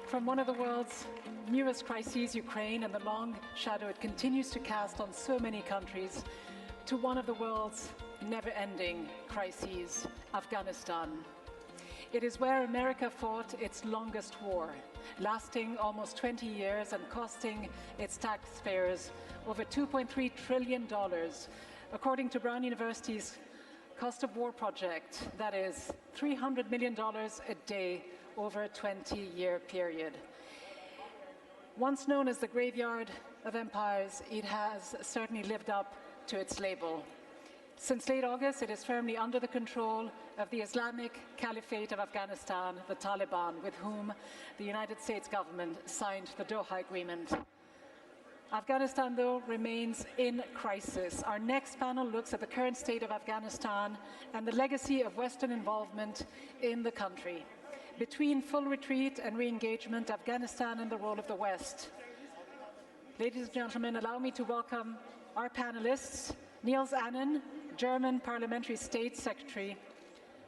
From one of the world's newest crises, Ukraine, and the long shadow it continues to cast on so many countries, to one of the world's never-ending crises, Afghanistan. It is where America fought its longest war, lasting almost 20 years and costing its taxpayers over $2.3 trillion, according to Brown University's cost of war project, that is $300 million a day over a 20-year period. Once known as the graveyard of empires, it has certainly lived up to its label. Since late August, it is firmly under the control of the Islamic Caliphate of Afghanistan, the Taliban, with whom the United States government signed the Doha Agreement. Afghanistan, though, remains in crisis. Our next panel looks at the current state of Afghanistan and the legacy of Western involvement in the country. Between full retreat and re-engagement, Afghanistan and the role of the West. Ladies and gentlemen, allow me to welcome our panelists: Niels Annan, German Parliamentary State Secretary;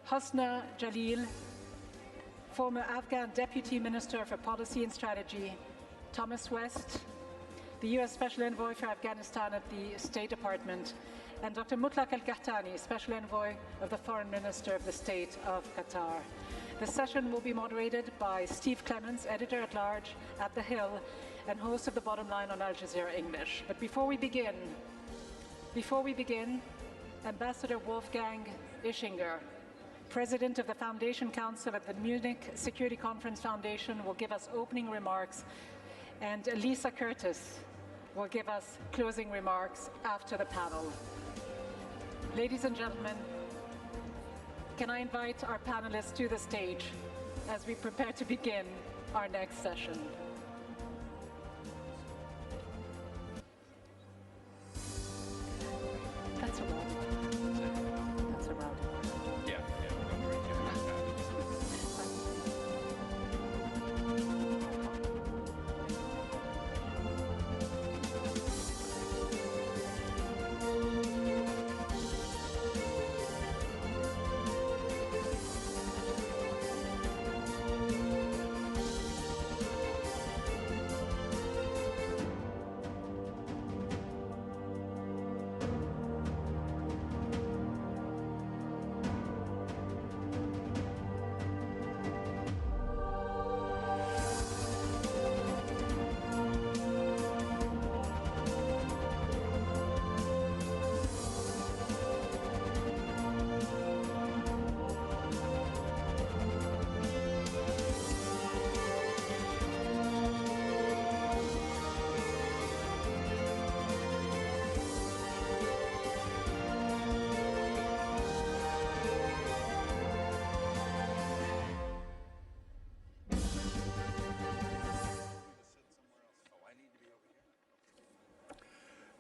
Husna Jalil, former Afghan Deputy Minister for Policy and Strategy; Thomas West, the US Special Envoy for Afghanistan at the State Department; and Dr. Mutlaq al-Qahtani, Special Envoy of the Foreign Minister of the State of Qatar. The session will be moderated by Steve Clements, Editor-at-Large at The Hill and host of The Bottom Line on Al Jazeera English. But before we begin, Ambassador Wolfgang Ischinger, President of the Foundation Council at the Munich Security Conference Foundation, will give us opening remarks, and Elisa Curtis will give us closing remarks after the panel. Ladies and gentlemen, can I invite our panelists to the stage as we prepare to begin our next session. That's a round. That's a round. Yeah.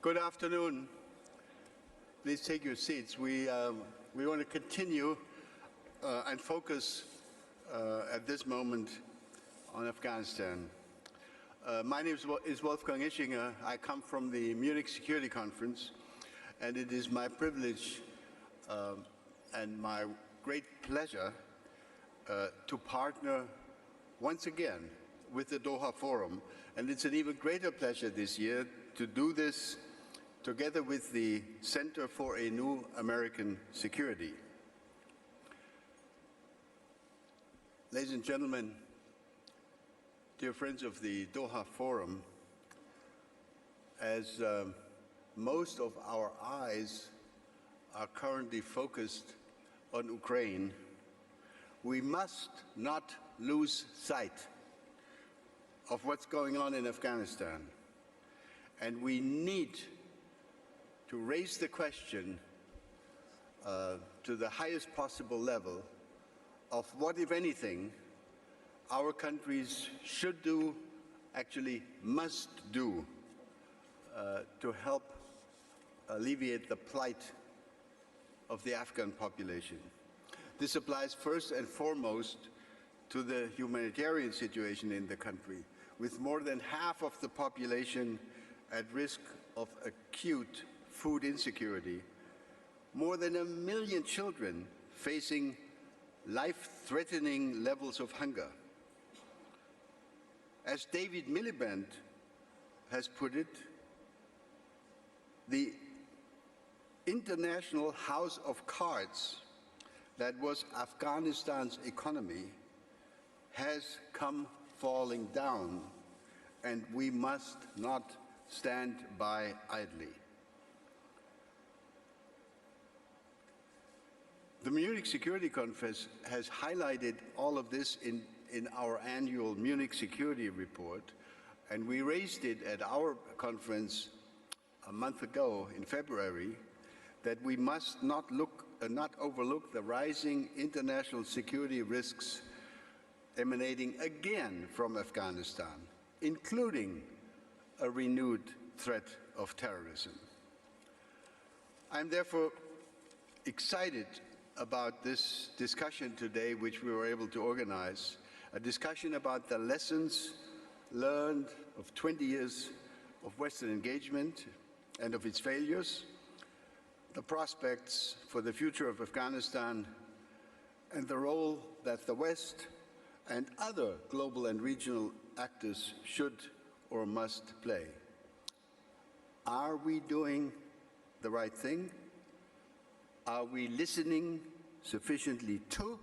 Good afternoon. Please take your seats. We want to continue and focus at this moment on Afghanistan. My name is Wolfgang Ischinger. I come from the Munich Security Conference, and it is my privilege and my great pleasure to partner once again with the Doha Forum. And it's an even greater pleasure this year to do this together with the Center for a New American Security. Ladies and gentlemen, dear friends of the Doha Forum, as most of our eyes are currently focused on Ukraine, we must not lose sight of what's going on in Afghanistan. And we need to raise the question to the highest possible level of what, if anything, our countries should do, actually must do, to help alleviate the plight of the Afghan population. This applies first and foremost to the humanitarian situation in the country, with more than half of the population at risk of acute food insecurity, more than 1 million children facing life-threatening levels of hunger. As David Miliband has put it, the international house of cards that was Afghanistan's economy has come falling down, and we must not stand by idly. The Munich Security Conference has highlighted all of this in our annual Munich Security Report, and we raised it at our conference a month ago in February, that we must not overlook the rising international security risks emanating again from Afghanistan, including a renewed threat of terrorism. I'm therefore excited about this discussion today, which we were able to organize, a discussion about the lessons learned of 20 years of Western engagement and of its failures, the prospects for the future of Afghanistan, and the role that the West and other global and regional actors should or must play. Are we doing the right thing? Are we listening sufficiently to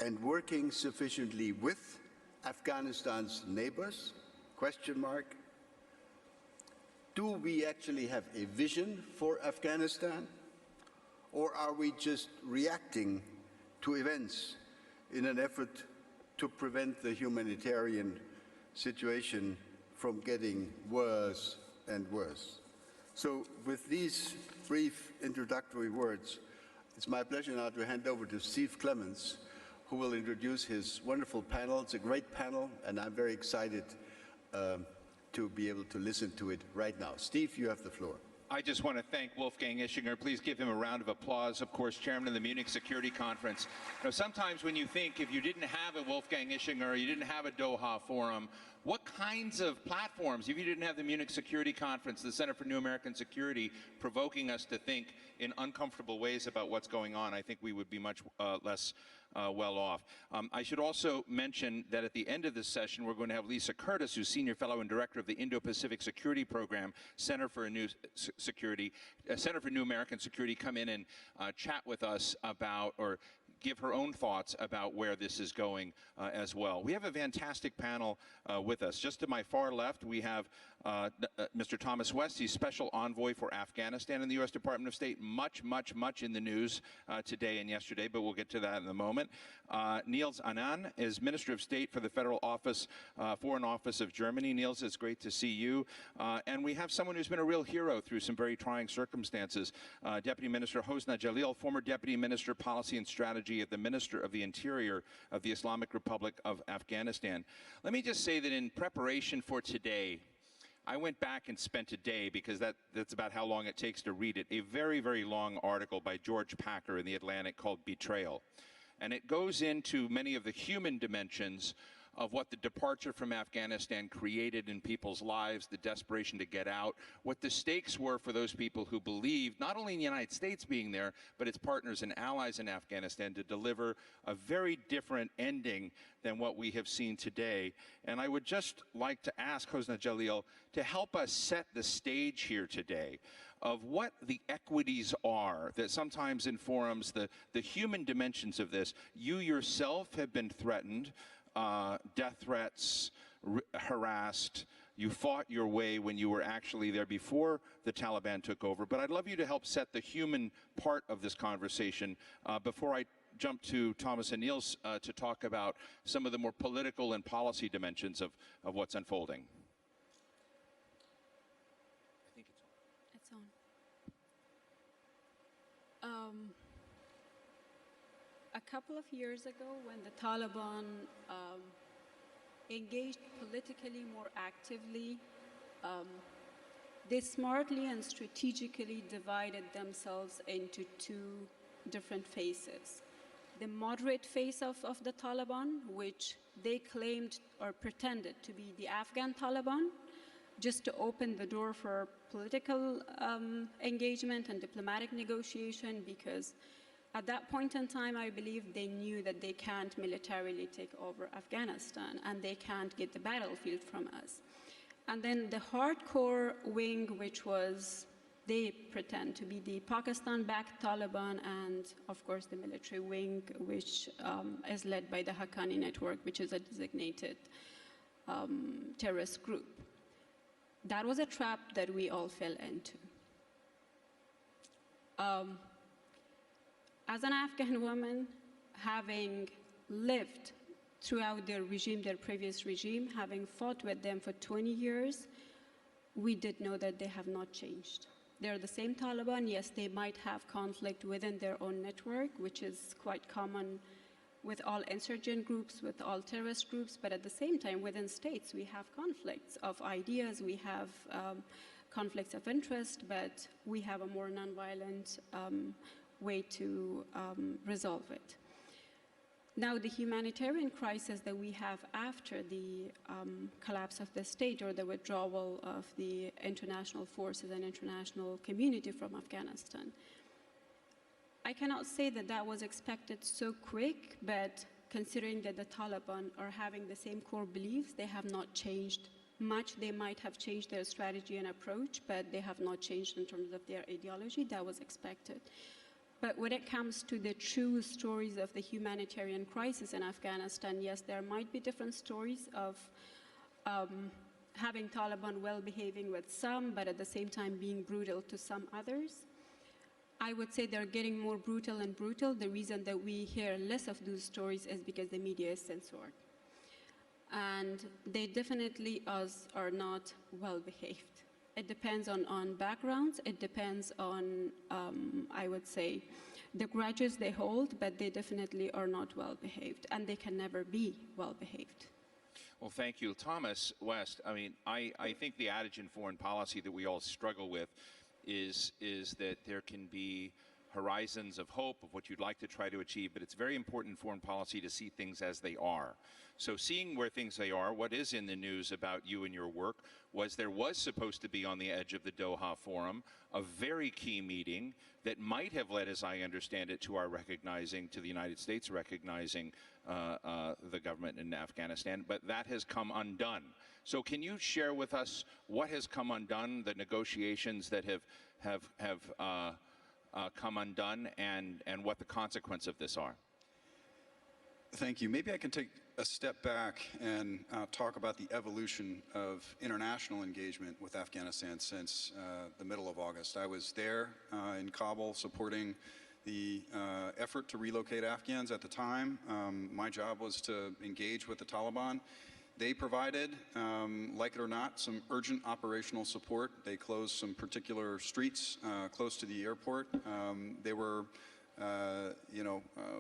and working sufficiently with Afghanistan's neighbors? Question mark. Do we actually have a vision for Afghanistan? Or are we just reacting to events in an effort to prevent the humanitarian situation from getting worse and worse? So with these brief introductory words, it's my pleasure now to hand over to Steve Clements, who will introduce his wonderful panel. It's a great panel, and I'm very excited to be able to listen to it right now. Steve, you have the floor. I just want to thank Wolfgang Ischinger. Please give him a round of applause. Of course, chairman of the Munich Security Conference. You know, sometimes when you think if you didn't have a Wolfgang Ischinger, you didn't have a Doha Forum, what kinds of platforms, if you didn't have the Munich Security Conference, the Center for New American Security, provoking us to think in uncomfortable ways about what's going on, I think we would be much less well off. I should also mention that at the end of this session, we're going to have Lisa Curtis, who's Senior Fellow and Director of the Indo-Pacific Security Program, Center for New American Security, come in and chat with us about, or give her own thoughts about where this is going as well. We have a fantastic panel with us. Just to my far left, we have Mr. Thomas West. He's Special Envoy for Afghanistan in the U.S. Department of State. Much in the news today and yesterday, but we'll get to that in a moment. Niels Annan is Minister of State for the Federal Office, Foreign Office of Germany. Niels, it's great to see you. And we have someone who's been a real hero through some very trying circumstances. Deputy Minister Hosna Jalil, former Deputy Minister, Policy and Strategy at the Minister of the Interior of the Islamic Republic of Afghanistan. Let me just say that in preparation for today, I went back and spent a day, because that's about how long it takes to read it, a very long article by George Packer in The Atlantic called Betrayal. And it goes into many of the human dimensions of what the departure from Afghanistan created in people's lives, the desperation to get out, what the stakes were for those people who believed, not only in the United States being there, but its partners and allies in Afghanistan, to deliver a very different ending than what we have seen today. And I would just like to ask Hosna Jalil to help us set the stage here today of what the equities are that sometimes in forums, the human dimensions of this. You yourself have been threatened, death threats, harassed. You fought your way when you were actually there before the Taliban took over. But I'd love you to help set the human part of this conversation before I jump to Thomas and Niels to talk about some of the more political and policy dimensions of what's unfolding. I think it's on. A couple of years ago, when the Taliban engaged politically more actively, they smartly and strategically divided themselves into two different phases. The moderate phase of the Taliban, which they claimed or pretended to be the Afghan Taliban, just to open the door for political engagement and diplomatic negotiation, because At that point in time, I believe they knew that they can't militarily take over Afghanistan and they can't get the battlefield from us. And then the hardcore wing, which was, they pretend to be the Pakistan-backed Taliban, and of course the military wing, which is led by the Haqqani network, which is a designated terrorist group. That was a trap that we all fell into. As an Afghan woman, having lived throughout their regime, their previous regime, having fought with them for 20 years, we did know that they have not changed. They're the same Taliban. Yes, they might have conflict within their own network, which is quite common with all insurgent groups, with all terrorist groups, but at the same time, within states, we have conflicts of ideas, we have conflicts of interest, but we have a more nonviolent way to resolve it. Now, the humanitarian crisis that we have after the collapse of the state or the withdrawal of the international forces and international community from Afghanistan, I cannot say that that was expected so quick, but considering that the Taliban are having the same core beliefs, they have not changed much. They might have changed their strategy and approach, but they have not changed in terms of their ideology. That was expected. But when it comes to the true stories of the humanitarian crisis in Afghanistan, yes, there might be different stories of having Taliban well behaving with some, but at the same time being brutal to some others. I would say they're getting more brutal and brutal. The reason that we hear less of those stories is because the media is censored. And they definitely are not well behaved. It depends on backgrounds. It depends on, I would say, the grudges they hold, but they definitely are not well behaved, and they can never be well behaved. Well, thank you. Thomas West, I mean, I think the adage in foreign policy that we all struggle with is that there can be horizons of hope of what you'd like to try to achieve, but it's very important in foreign policy to see things as they are. So seeing where things they are, what is in the news about you and your work was there was supposed to be on the edge of the Doha Forum a very key meeting that might have led, as I understand it, to our recognizing, to the United States recognizing the government in Afghanistan, but that has come undone. So can you share with us what has come undone, the negotiations that have come undone, and what the consequence of this are? Thank you. Maybe I can take a step back and talk about the evolution of international engagement with Afghanistan since the middle of August. I was there in Kabul supporting the effort to relocate Afghans at the time. My job was to engage with the Taliban. They provided, like it or not, some urgent operational support. They closed some particular streets close to the airport. They were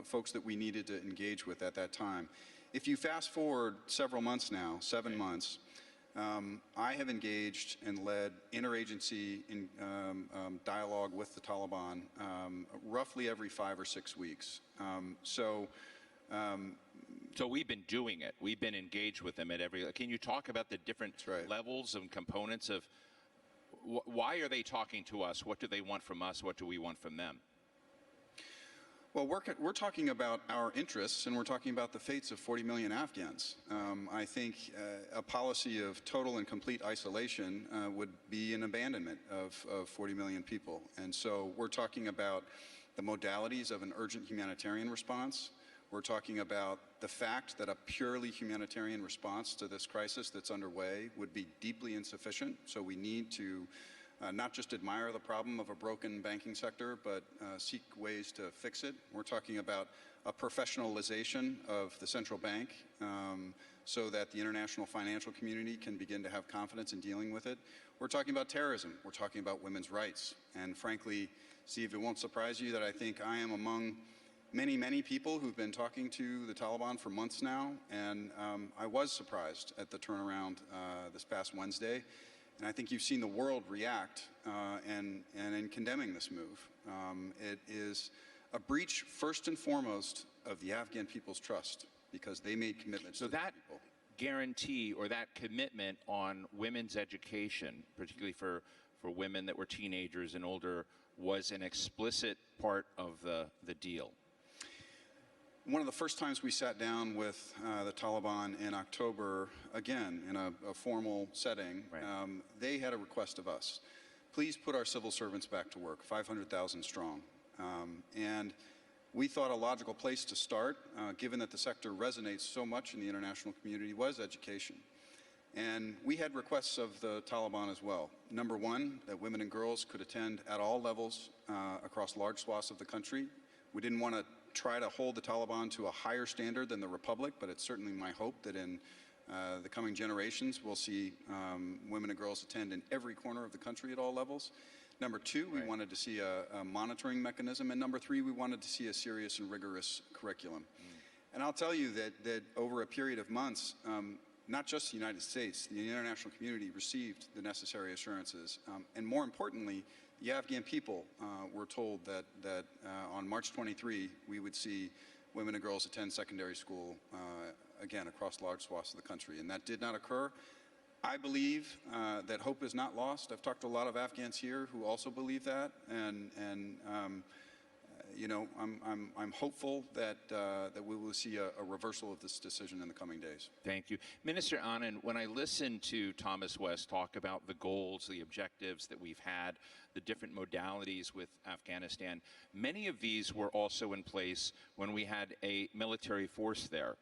folks that we needed to engage with at that time. If you fast forward several months now, 7 months, I have engaged and led interagency dialogue with the Taliban roughly every 5 or 6 weeks. So we've been doing it. We've been engaged with them at every. Can you talk about the different levels and components of why are they talking to us? What do they want from us? What do we want from them? Well, we're talking about our interests, and we're talking about the fates of 40 million Afghans. I think a policy of total and complete isolation would be an abandonment of 40 million people. And so we're talking about the modalities of an urgent humanitarian response. We're talking about the fact that a purely humanitarian response to this crisis that's underway would be deeply insufficient. So we need to not just admire the problem of a broken banking sector, but seek ways to fix it. We're talking about a professionalization of the central bank so that the international financial community can begin to have confidence in dealing with it. We're talking about terrorism. We're talking about women's rights. And frankly, Steve, it won't surprise you that I think I am among many, many people who've been talking to the Taliban for months now, and I was surprised at the turnaround this past Wednesday. And I think you've seen the world react and in condemning this move. It is a breach, first and foremost, of the Afghan people's trust, because they made commitments to the people. So that guarantee or that commitment on women's education, particularly for women that were teenagers and older was an explicit part of the deal? One of the first times we sat down with the Taliban in October, again, in a formal setting, Right. They had a request of us. Please put our civil servants back to work, 500,000 strong. And we thought a logical place to start, given that the sector resonates so much in the international community, was education. And we had requests of the Taliban as well. Number one, that women and girls could attend at all levels across large swaths of the country. We didn't want to try to hold the Taliban to a higher standard than the Republic, but it's certainly my hope that in the coming generations we'll see women and girls attend in every corner of the country at all levels. Number two, we wanted to see a monitoring mechanism. And number three, we wanted to see a serious and rigorous curriculum. And I'll tell you that over a period of months, not just the United States, the international community received the necessary assurances. And more importantly, the Afghan people were told that on March 23, we would see women and girls attend secondary school again across large swaths of the country. And that did not occur. I believe that hope is not lost. I've talked to a lot of Afghans here who also believe that, and you know, I'm hopeful that we will see a reversal of this decision in the coming days. Thank you. Minister Anand, when I listen to Thomas West talk about the goals, the objectives that we've had, the different modalities with Afghanistan, many of these were also in place when we had a military force there,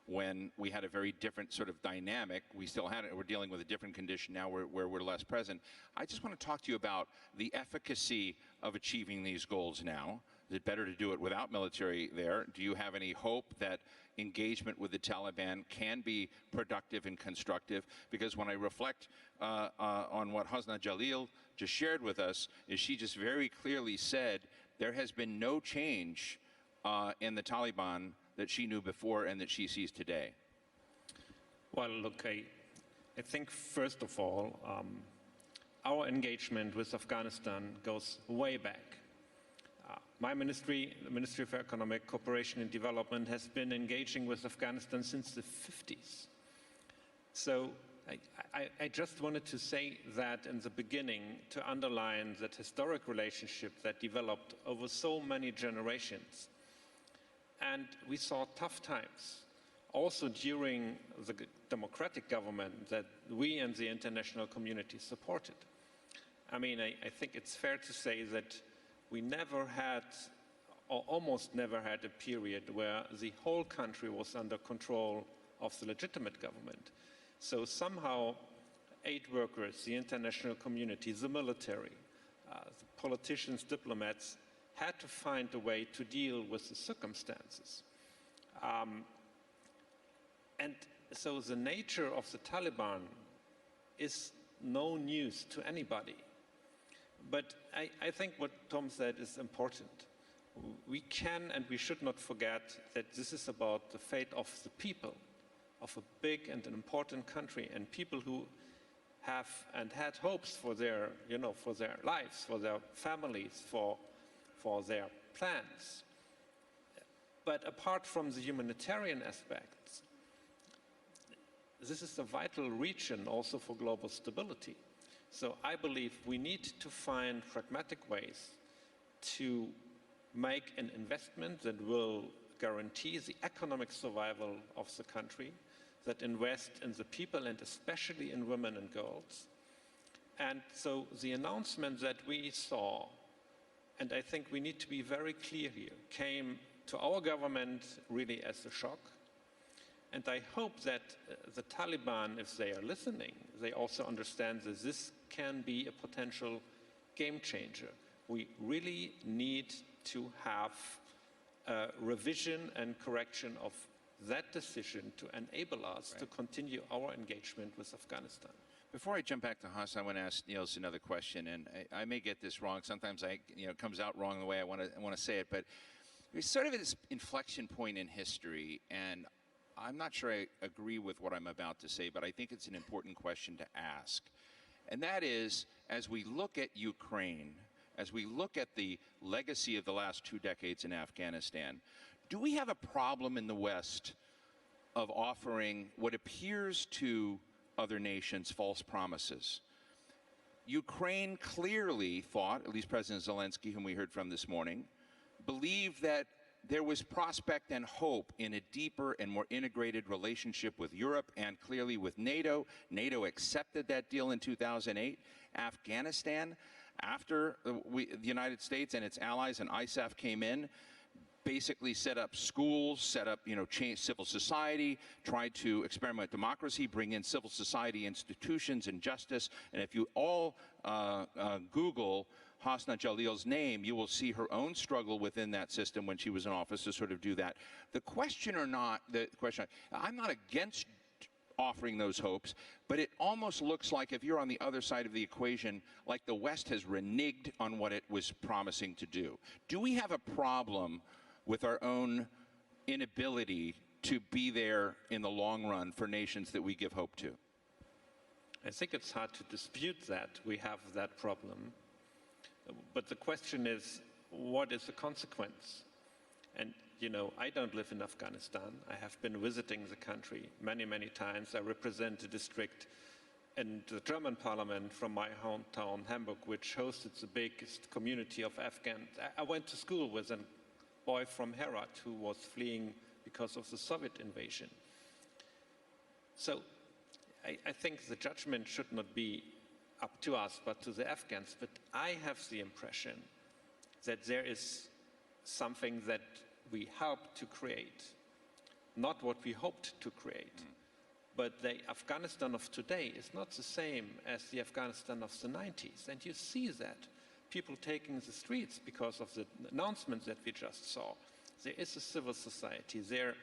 when we had a very different sort of dynamic. We still had it. We're dealing with a different condition now where we're less present. I just want to talk to you about the efficacy of achieving these goals now. Is it better to do it without military there? Do you have any hope that engagement with the Taliban can be productive and constructive? Because when I reflect on what Hasna Jalil just shared with us, is she just very clearly said there has been no change in the Taliban that she knew before and that she sees today. Well, look, I think first of all, our engagement with Afghanistan goes way back. My ministry, the Ministry of Economic Cooperation and Development, has been engaging with Afghanistan since the 50s. So I just wanted to say that in the beginning to underline that historic relationship that developed over so many generations. And we saw tough times, also during the democratic government that we and the international community supported. I mean, I think it's fair to say that we never had, or almost never had, a period where the whole country was under control of the legitimate government. So somehow, aid workers, the international community, the military, the politicians, diplomats, had to find a way to deal with the circumstances. And so the nature of the Taliban is no news to anybody. But I think what Tom said is important. We can and we should not forget that this is about the fate of the people of a big and an important country, and people who have and had hopes for their, for their lives, for their families, for their plans. But apart from the humanitarian aspects, this is a vital region also for global stability. So I believe we need to find pragmatic ways to make an investment that will guarantee the economic survival of the country, that invest in the people and especially in women and girls. And so the announcement that we saw, and I think we need to be very clear here, came to our government really as a shock. And I hope that the Taliban, if they are listening, they also understand that this can be a potential game changer. We really need to have a revision and correction of that decision to enable us to continue our engagement with Afghanistan. Before I jump back to Haas, I want to ask Niels another question, and I may get this wrong. Sometimes it comes out wrong the way I want to say it, but it's sort of this inflection point in history, and I'm not sure I agree with what I'm about to say, but I think it's an important question to ask. And that is, as we look at Ukraine, as we look at the legacy of the last 2 decades in Afghanistan, do we have a problem in the West of offering what appears to other nations false promises? Ukraine clearly thought, at least President Zelensky, whom we heard from this morning, believed that there was prospect and hope in a deeper and more integrated relationship with Europe and clearly with NATO. NATO accepted that deal in 2008. Afghanistan, after the United States and its allies and ISAF came in, basically set up schools, set up, change civil society, tried to experiment with democracy, bring in civil society institutions and justice. And if you all Google Hosna Jalil's name, you will see her own struggle within that system when she was in office to sort of do that. The question, I'm not against offering those hopes, but it almost looks like, if you're on the other side of the equation, like the West has reneged on what it was promising to do. Do we have a problem with our own inability to be there in the long run for nations that we give hope to? I think it's hard to dispute that we have that problem. But the question is, what is the consequence? And, I don't live in Afghanistan. I have been visiting the country many, many times. I represent a district in the German parliament from my hometown, Hamburg, which hosted the biggest community of Afghans. I went to school with a boy from Herat who was fleeing because of the Soviet invasion. So I think the judgment should not be up to us, but to the Afghans. But I have the impression that there is something that we helped to create, not what we hoped to create. But the Afghanistan of today is not the same as the Afghanistan of the 90s. And you see that. People taking the streets because of the announcements that we just saw. There is a civil society. There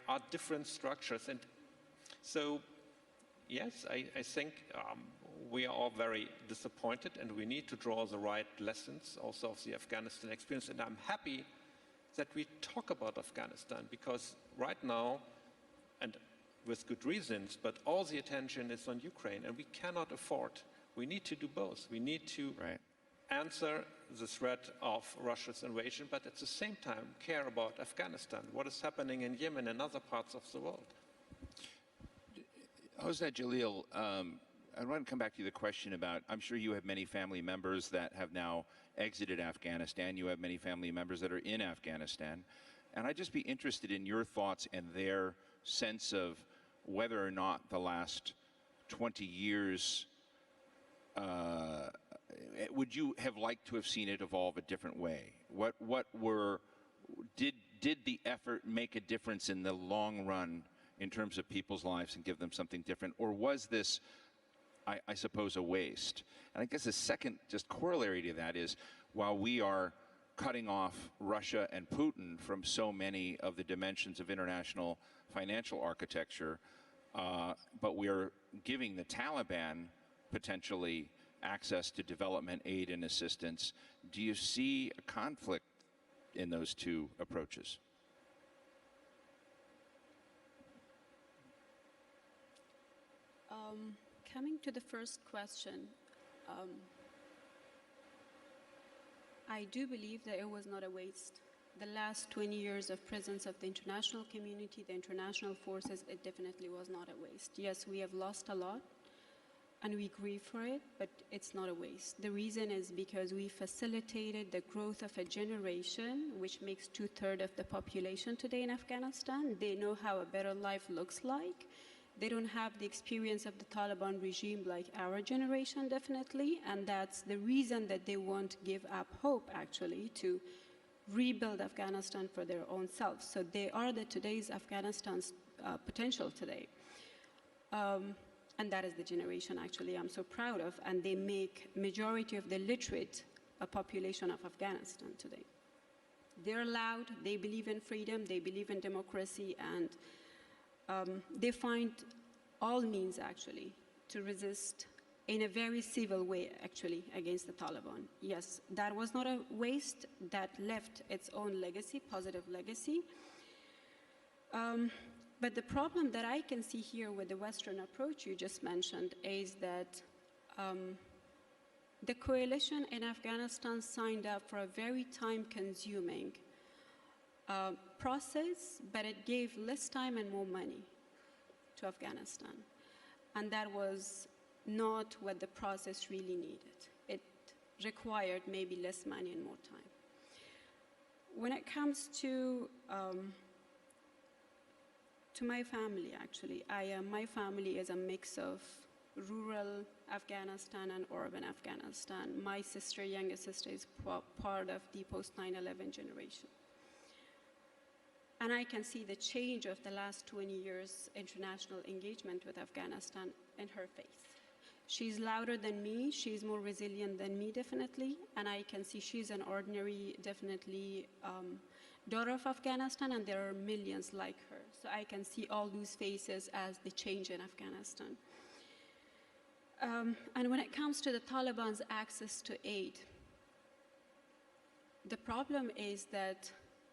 are different structures. And so, yes, I think we are all very disappointed, and we need to draw the right lessons also of the Afghanistan experience. And I'm happy that we talk about Afghanistan, because right now, and with good reasons, but all the attention is on Ukraine, and we cannot afford. We need to do both. We need to answer the threat of Russia's invasion, but at the same time care about Afghanistan, what is happening in Yemen and other parts of the world. Hosna Jalil, I want to come back to the question about, I'm sure you have many family members that have now exited Afghanistan. You have many family members that are in Afghanistan. And I'd just be interested in your thoughts and their sense of whether or not the last 20 years, would you have liked to have seen it evolve a different way? Did the effort make a difference in the long run in terms of people's lives and give them something different? Or was this, I suppose, a waste? And I guess the second just corollary to that is, while we are cutting off Russia and Putin from so many of the dimensions of international financial architecture, but we're giving the Taliban potentially access to development aid and assistance, do you see a conflict in those two approaches? Coming to the first question, I do believe that it was not a waste. The last 20 years of presence of the international community, the international forces, it definitely was not a waste. Yes, we have lost a lot, and we grieve for it, but it's not a waste. The reason is because we facilitated the growth of a generation, which makes 2/3 of the population today in Afghanistan. They know how a better life looks like. They don't have the experience of the Taliban regime like our generation, definitely, and that's the reason that they won't give up hope, actually, to rebuild Afghanistan for their own selves. So they are today's Afghanistan's potential today. And that is the generation, actually, I'm so proud of, and they make majority of the literate population of Afghanistan today. They're loud, they believe in freedom, they believe in democracy, and they find all means, actually, to resist in a very civil way, actually, against the Taliban. Yes, that was not a waste. That left its own legacy, positive legacy. But the problem that I can see here with the Western approach you just mentioned is that the coalition in Afghanistan signed up for a very time-consuming process, but it gave less time and more money to Afghanistan. And that was not what the process really needed. It required maybe less money and more time. When it comes to my family, actually, my family is a mix of rural Afghanistan and urban Afghanistan. My sister, youngest sister, is part of the post 9/11 generation. And I can see the change of the last 20 years international engagement with Afghanistan in her face. She's louder than me, she's more resilient than me, definitely, and I can see she's an ordinary, definitely, daughter of Afghanistan, and there are millions like her. So I can see all those faces as the change in Afghanistan. And when it comes to the Taliban's access to aid, the problem is that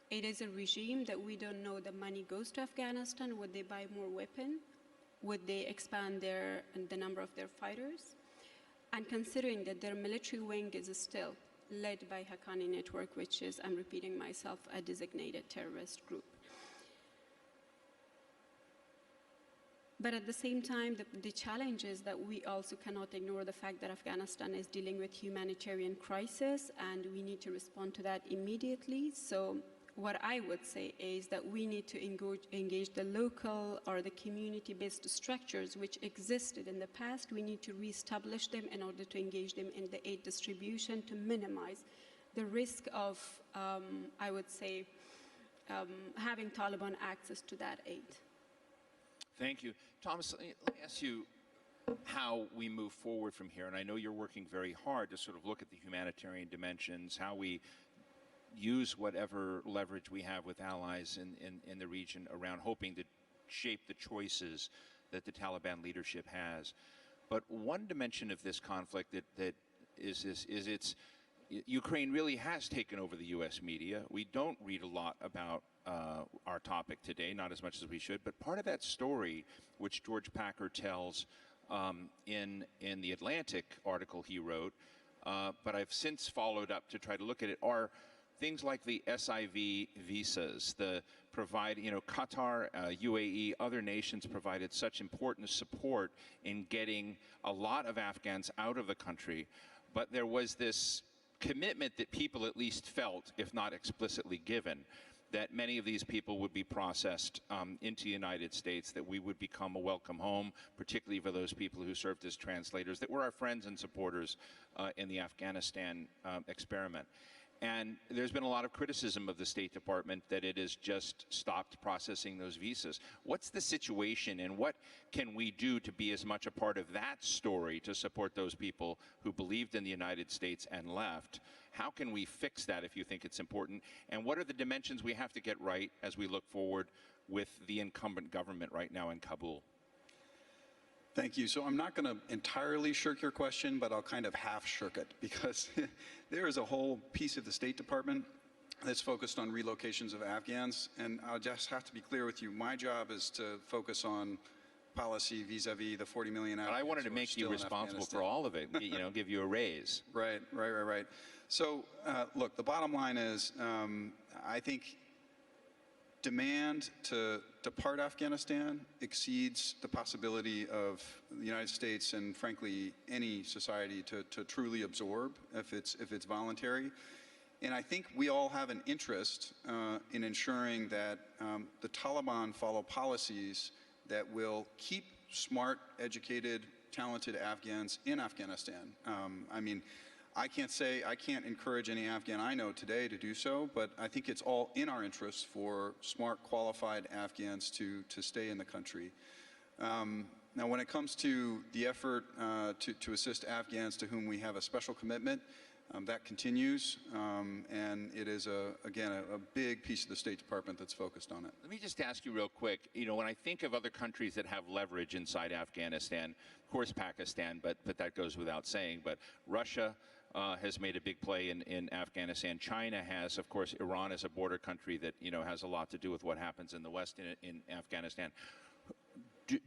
it is a regime that we don't know the money goes to Afghanistan. Would they buy more weapons? Would they expand the number of their fighters? And considering that their military wing is still led by Haqqani Network, which is, I'm repeating myself, a designated terrorist group. But at the same time, the challenge is that we also cannot ignore the fact that Afghanistan is dealing with humanitarian crisis, and we need to respond to that immediately. So what I would say is that we need to engage the local or the community-based structures which existed in the past. We need to reestablish them in order to engage them in the aid distribution to minimize the risk of, I would say, having Taliban access to that aid. Thank you. Thomas, let me ask you how we move forward from here. And I know you're working very hard to sort of look at the humanitarian dimensions, how we use whatever leverage we have with allies in the region around hoping to shape the choices that the Taliban leadership has. But one dimension of this conflict that is Ukraine really has taken over the U.S. media. We don't read a lot about our topic today, not as much as we should, but part of that story, which George Packer tells in the Atlantic article he wrote, but I've since followed up to try to look at it, are things like the SIV visas, the Qatar, UAE, other nations provided such important support in getting a lot of Afghans out of the country, but there was this commitment that people at least felt, if not explicitly given, that many of these people would be processed into the United States, that we would become a welcome home, particularly for those people who served as translators, that were our friends and supporters in the Afghanistan experiment. And there's been a lot of criticism of the State Department that it has just stopped processing those visas. What's the situation, and what can we do to be as much a part of that story to support those people who believed in the United States and left? How can we fix that if you think it's important? And what are the dimensions we have to get right as we look forward with the incumbent government right now in Kabul? Thank you. So I'm not going to entirely shirk your question, but I'll kind of half shirk it, because there is a whole piece of the State Department that's focused on relocations of Afghans. And I'll just have to be clear with you. My job is to focus on policy vis-a-vis the 40 million Afghans. But I wanted to make you responsible for all of it, give you a raise. Right. So, look, the bottom line is, I think demand to depart Afghanistan exceeds the possibility of the United States and, frankly, any society to truly absorb if it's voluntary. And I think we all have an interest in ensuring that the Taliban follow policies that will keep smart, educated, talented Afghans in Afghanistan. I mean, I can't encourage any Afghan I know today to do so, but I think it's all in our interest for smart, qualified Afghans to stay in the country. Now, when it comes to the effort to assist Afghans to whom we have a special commitment, that continues, and it is, again, a big piece of the State Department that's focused on it. Let me just ask you real quick, when I think of other countries that have leverage inside Afghanistan, of course Pakistan, but that goes without saying, but Russia has made a big play in Afghanistan. China has, of course. Iran is a border country that, has a lot to do with what happens in the West in Afghanistan.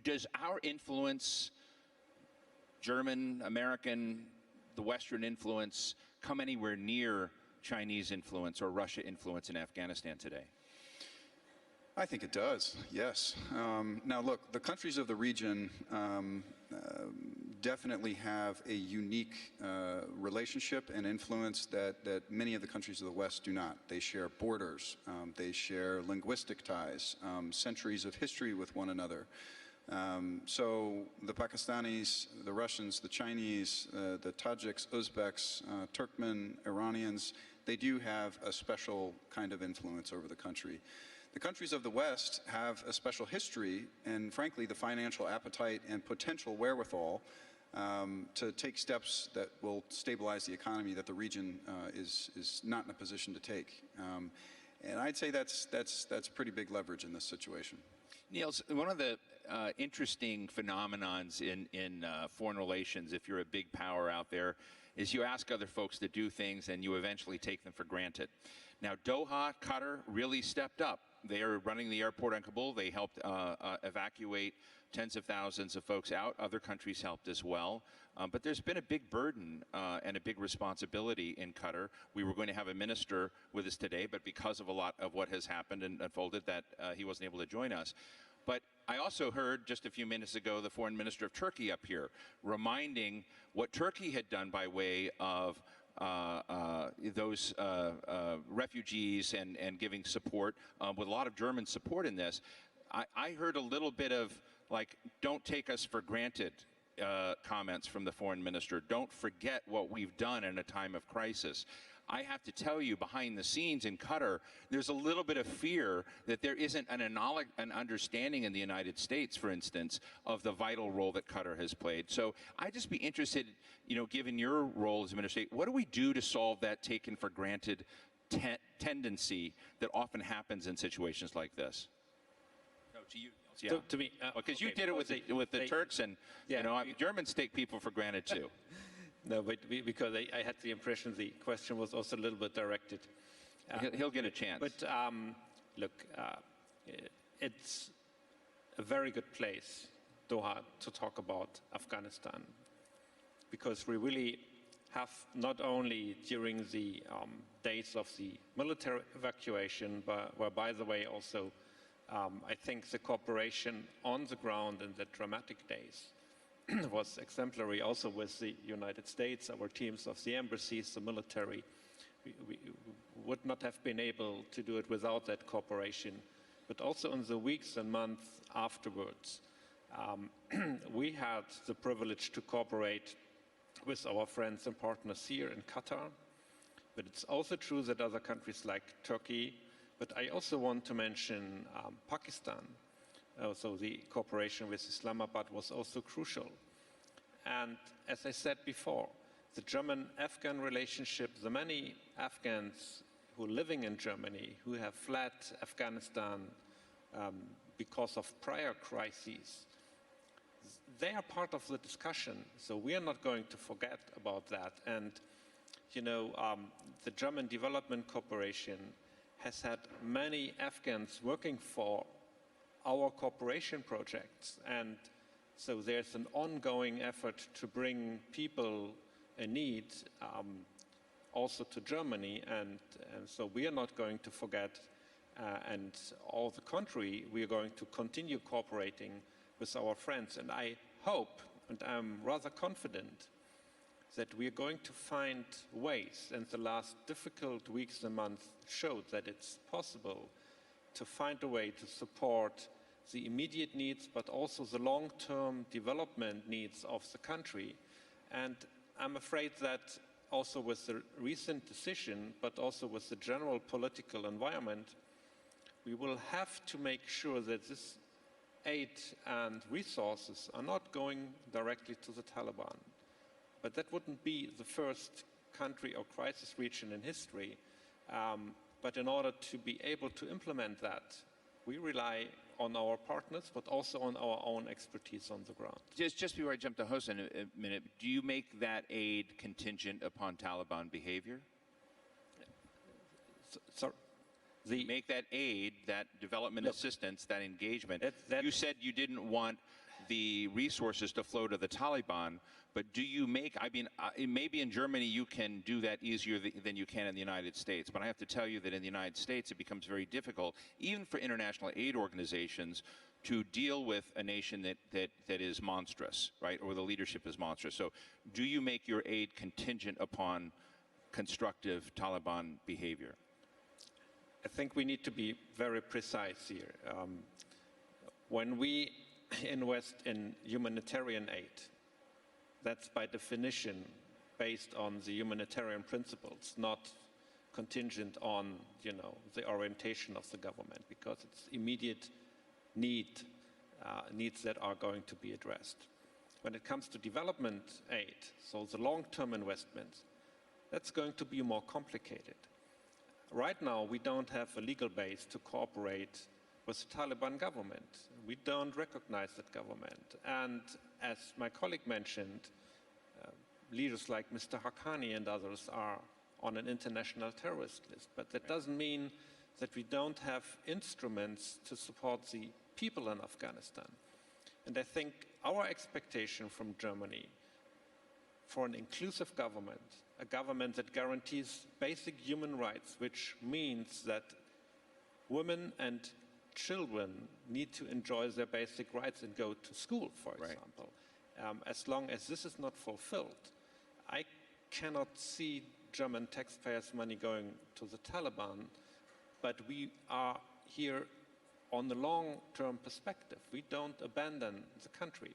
Does our influence, German, American, the Western influence, come anywhere near Chinese influence or Russia influence in Afghanistan today? I think it does, yes. Now, look, the countries of the region definitely have a unique relationship and influence that many of the countries of the West do not. They share borders, they share linguistic ties, centuries of history with one another. So the Pakistanis, the Russians, the Chinese, the Tajiks, Uzbeks, Turkmen, Iranians, they do have a special kind of influence over the country. The countries of the West have a special history and, frankly, the financial appetite and potential wherewithal to take steps that will stabilize the economy that the region is not in a position to take. And I'd say that's pretty big leverage in this situation. Niels, one of the interesting phenomenons in foreign relations, if you're a big power out there, is you ask other folks to do things and you eventually take them for granted. Now, Doha, Qatar really stepped up. They are running the airport on Kabul. They helped evacuate tens of thousands of folks out. Other countries helped as well. But there's been a big burden and a big responsibility in Qatar. We were going to have a minister with us today, but because of a lot of what has happened and unfolded, that he wasn't able to join us. But I also heard just a few minutes ago the foreign minister of Turkey up here reminding what Turkey had done by way of those refugees and giving support with a lot of German support in this. I heard a little bit of like, don't take us for granted comments from the foreign minister. Don't forget what we've done in a time of crisis. I have to tell you, behind the scenes in Qatar, there's a little bit of fear that there isn't an understanding in the United States, for instance, of the vital role that Qatar has played. So I'd just be interested, you know, given your role as administrator, what do we do to solve that taken for granted tendency that often happens in situations like this? No, to you. Yeah. To me, because okay, you did it with the Turks, and yeah, you know, Germans take people for granted too. No, but because I had the impression the question was also a little bit directed. He'll get a chance. But look, it's a very good place, Doha, to talk about Afghanistan, because we really have not only during the days of the military evacuation, but where, by the way, also I think the cooperation on the ground in the dramatic days was exemplary also with the United States, our teams of the embassies, the military. We would not have been able to do it without that cooperation. But also in the weeks and months afterwards, we had the privilege to cooperate with our friends and partners here in Qatar. But it's also true that other countries like Turkey, but I also want to mention Pakistan. So the cooperation with Islamabad was also crucial. And as I said before, the German-Afghan relationship, the many Afghans who are living in Germany, who have fled Afghanistan because of prior crises, they are part of the discussion. So we are not going to forget about that. And, you know, the German Development Corporation has had many Afghans working for our cooperation projects, and so there's an ongoing effort to bring people in need also to Germany, and so we are not going to forget, and all the contrary, we are going to continue cooperating with our friends, and I hope, and I'm rather confident, that we are going to find ways, and the last difficult weeks and months showed that it's possible to find a way to support the immediate needs, but also the long-term development needs of the country. And I'm afraid that also with the recent decision, but also with the general political environment, we will have to make sure that this aid and resources are not going directly to the Taliban. But that wouldn't be the first country or crisis region in history. But in order to be able to implement that, we rely on our partners, but also on our own expertise on the ground. Just before I jump to Hossein a minute, do you make that aid contingent upon Taliban behavior? So make that aid, that development assistance, that engagement. That you said you didn't want the resources to flow to the Taliban, but do you make, I mean, maybe in Germany you can do that easier than you can in the United States, but I have to tell you that in the United States it becomes very difficult, even for international aid organizations, to deal with a nation that is monstrous, right, or the leadership is monstrous. So do you make your aid contingent upon constructive Taliban behavior? I think we need to be very precise here. When we invest in humanitarian aid, that's by definition based on the humanitarian principles, not contingent on, you know, the orientation of the government, because it's immediate needs that are going to be addressed. When it comes to development aid, so the long-term investments, that's going to be more complicated. Right now, we don't have a legal base to cooperate with the Taliban government. We don't recognize that government. And as my colleague mentioned, leaders like Mr. Haqqani and others are on an international terrorist list. But that doesn't mean that we don't have instruments to support the people in Afghanistan. And I think our expectation from Germany for an inclusive government, a government that guarantees basic human rights, which means that women and children need to enjoy their basic rights and go to school, for example. As long as this is not fulfilled, I cannot see German taxpayers' money going to the Taliban, but we are here on the long-term perspective. We don't abandon the country,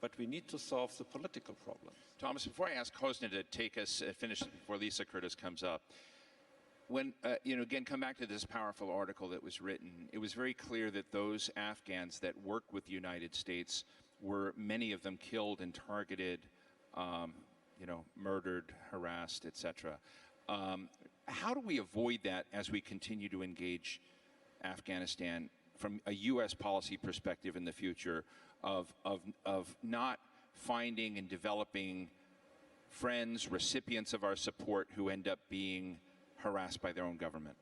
but we need to solve the political problems. Thomas, before I ask Hosna to take us, finish before Lisa Curtis comes up, when, again, come back to this powerful article that was written, it was very clear that those Afghans that work with the United States were, many of them, killed and targeted, murdered, harassed, etc. How do we avoid that as we continue to engage Afghanistan from a U.S. policy perspective in the future of not finding and developing friends, recipients of our support who end up being harassed by their own government?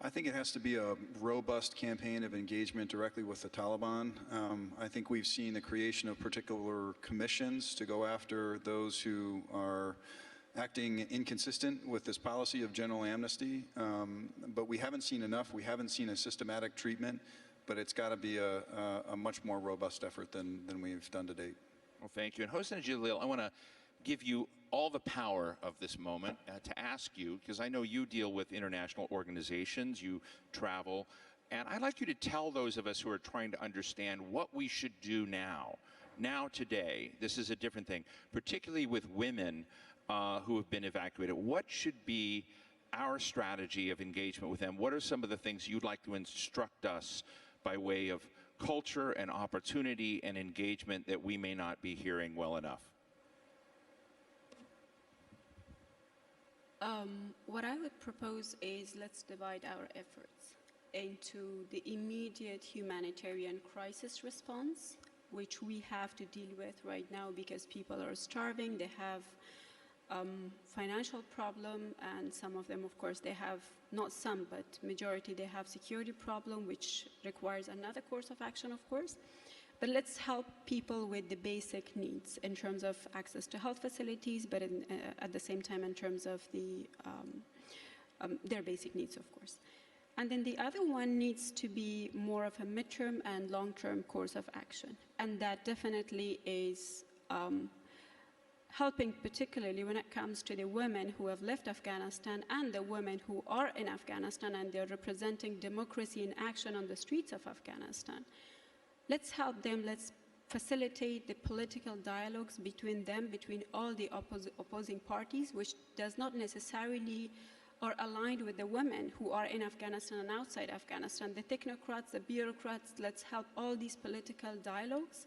I think it has to be a robust campaign of engagement directly with the Taliban. I think we've seen the creation of particular commissions to go after those who are acting inconsistent with this policy of general amnesty. But we haven't seen enough. We haven't seen a systematic treatment, but it's got to be a much more robust effort than we've done to date. Well, thank you. And Hosna Jalil, I want to give you all the power of this moment to ask you, because I know you deal with international organizations, you travel, and I'd like you to tell those of us who are trying to understand what we should do now. Now, today, this is a different thing, particularly with women who have been evacuated. What should be our strategy of engagement with them? What are some of the things you'd like to instruct us by way of culture and opportunity and engagement that we may not be hearing well enough? What I would propose is let's divide our efforts into the immediate humanitarian crisis response, which we have to deal with right now because people are starving, they have financial problem, and some of them, of course, they have, not some, but majority, they have security problem, which requires another course of action, of course. But let's help people with the basic needs in terms of access to health facilities, but at the same time in terms of their basic needs, of course. And then the other one needs to be more of a midterm and long-term course of action. And that definitely is helping, particularly when it comes to the women who have left Afghanistan and the women who are in Afghanistan and they're representing democracy in action on the streets of Afghanistan. Let's help them, let's facilitate the political dialogues between them, between all the opposing parties, which does not necessarily are aligned with the women who are in Afghanistan and outside Afghanistan. The technocrats, the bureaucrats, let's help all these political dialogues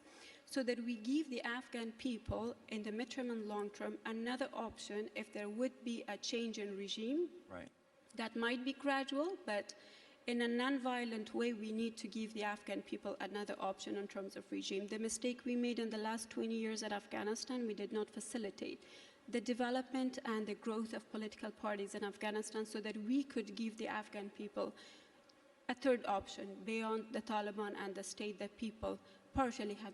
so that we give the Afghan people in the midterm and long term another option if there would be a change in regime. Right. That might be gradual, but in a non-violent way, we need to give the Afghan people another option in terms of regime. The mistake we made in the last 20 years at Afghanistan, we did not facilitate the development and the growth of political parties in Afghanistan so that we could give the Afghan people a third option beyond the Taliban and the state that people partially have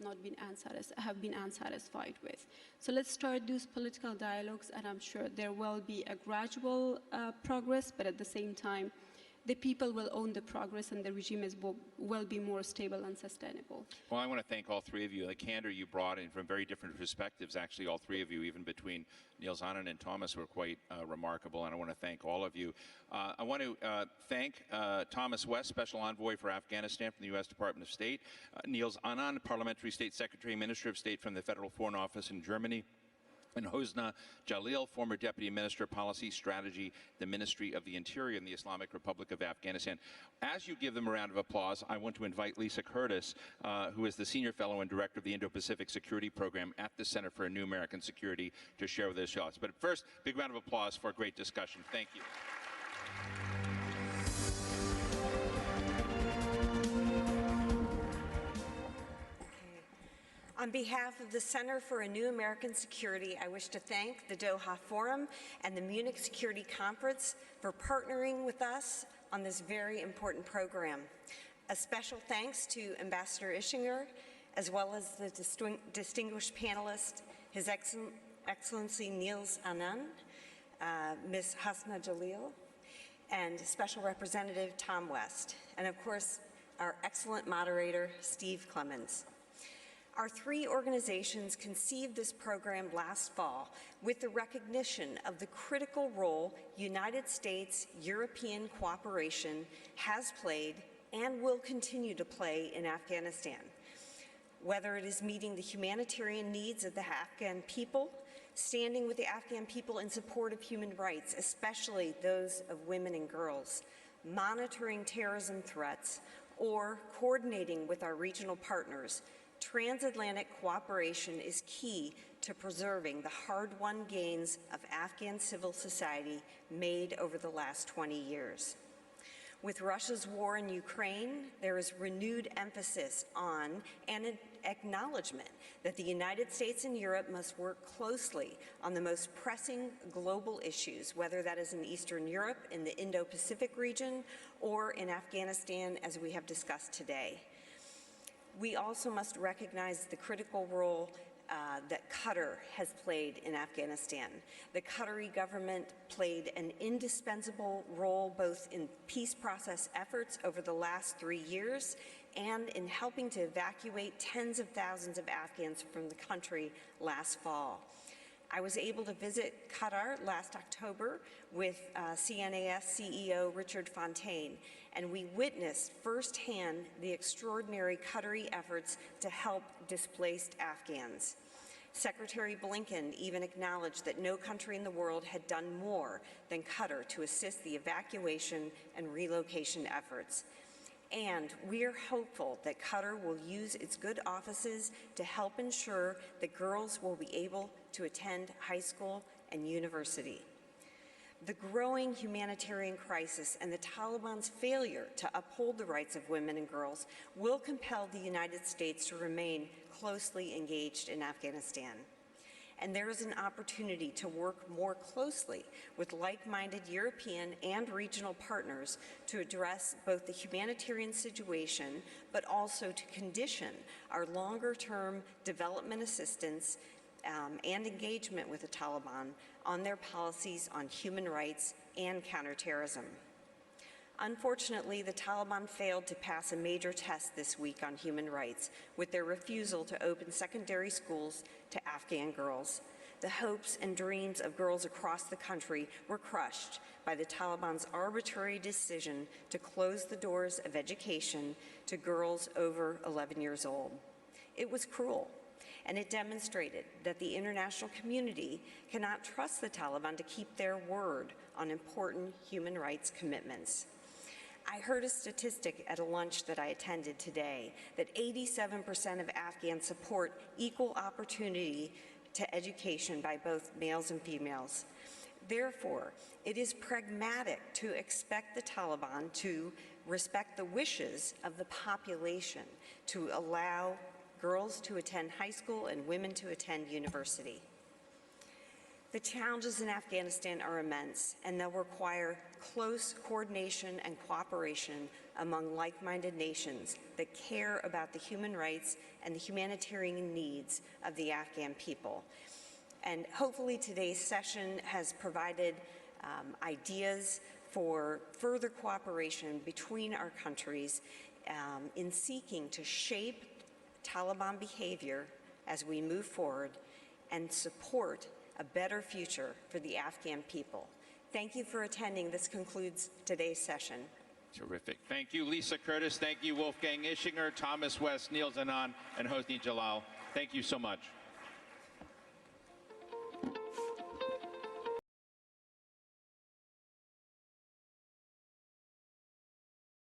been unsatisfied with. So let's start those political dialogues, and I'm sure there will be a gradual progress, but at the same time, the people will own the progress and the regime will be more stable and sustainable. Well, I want to thank all three of you. The candor you brought in from very different perspectives, actually all three of you, even between Niels Anand and Thomas, were quite remarkable, and I want to thank all of you. I want to thank Thomas West, Special Envoy for Afghanistan from the U.S. Department of State, Niels Anand, Parliamentary State Secretary, Minister of State from the Federal Foreign Office in Germany, and Hosna Jalil, former Deputy Minister, Policy Strategy, the Ministry of the Interior in the Islamic Republic of Afghanistan. As you give them a round of applause, I want to invite Lisa Curtis, who is the Senior Fellow and Director of the Indo-Pacific Security Program at the Center for a New American Security, to share with us thoughts. But first, big round of applause for a great discussion. Thank you. On behalf of the Center for a New American Security, I wish to thank the Doha Forum and the Munich Security Conference for partnering with us on this very important program. A special thanks to Ambassador Ischinger, as well as the distinguished panelists, His Excellency Niels Anand, Ms. Hosna Jalil, and Special Representative Tom West, and of course, our excellent moderator, Steve Clemens. Our three organizations conceived this program last fall with the recognition of the critical role United States-European cooperation has played and will continue to play in Afghanistan. Whether it is meeting the humanitarian needs of the Afghan people, standing with the Afghan people in support of human rights, especially those of women and girls, monitoring terrorism threats, or coordinating with our regional partners, transatlantic cooperation is key to preserving the hard-won gains of Afghan civil society made over the last 20 years. With Russia's war in Ukraine, there is renewed emphasis on and an acknowledgement that the United States and Europe must work closely on the most pressing global issues, whether that is in Eastern Europe, in the Indo-Pacific region, or in Afghanistan, as we have discussed today. We also must recognize the critical role that Qatar has played in Afghanistan. The Qatari government played an indispensable role both in peace process efforts over the last 3 years and in helping to evacuate tens of thousands of Afghans from the country last fall. I was able to visit Qatar last October with CNAS CEO Richard Fontaine, and we witnessed firsthand the extraordinary Qatari efforts to help displaced Afghans. Secretary Blinken even acknowledged that no country in the world had done more than Qatar to assist the evacuation and relocation efforts. And we are hopeful that Qatar will use its good offices to help ensure that girls will be able to attend high school and university. The growing humanitarian crisis and the Taliban's failure to uphold the rights of women and girls will compel the United States to remain closely engaged in Afghanistan. And there is an opportunity to work more closely with like-minded European and regional partners to address both the humanitarian situation, but also to condition our longer-term development assistance and engagement with the Taliban on their policies on human rights and counterterrorism. Unfortunately, the Taliban failed to pass a major test this week on human rights with their refusal to open secondary schools to Afghan girls. The hopes and dreams of girls across the country were crushed by the Taliban's arbitrary decision to close the doors of education to girls over 11 years old. It was cruel, and it demonstrated that the international community cannot trust the Taliban to keep their word on important human rights commitments. I heard a statistic at a lunch that I attended today that 87% of Afghans support equal opportunity to education by both males and females. Therefore, it is pragmatic to expect the Taliban to respect the wishes of the population to allow girls to attend high school and women to attend university. The challenges in Afghanistan are immense, and they'll require close coordination and cooperation among like-minded nations that care about the human rights and the humanitarian needs of the Afghan people. And hopefully today's session has provided ideas for further cooperation between our countries in seeking to shape Taliban behavior as we move forward and support a better future for the Afghan people. Thank you for attending. This concludes today's session. Terrific. Thank you, Lisa Curtis. Thank you, Wolfgang Ischinger, Thomas West, Neil Zanan, and Hosni Jalal. Thank you so much.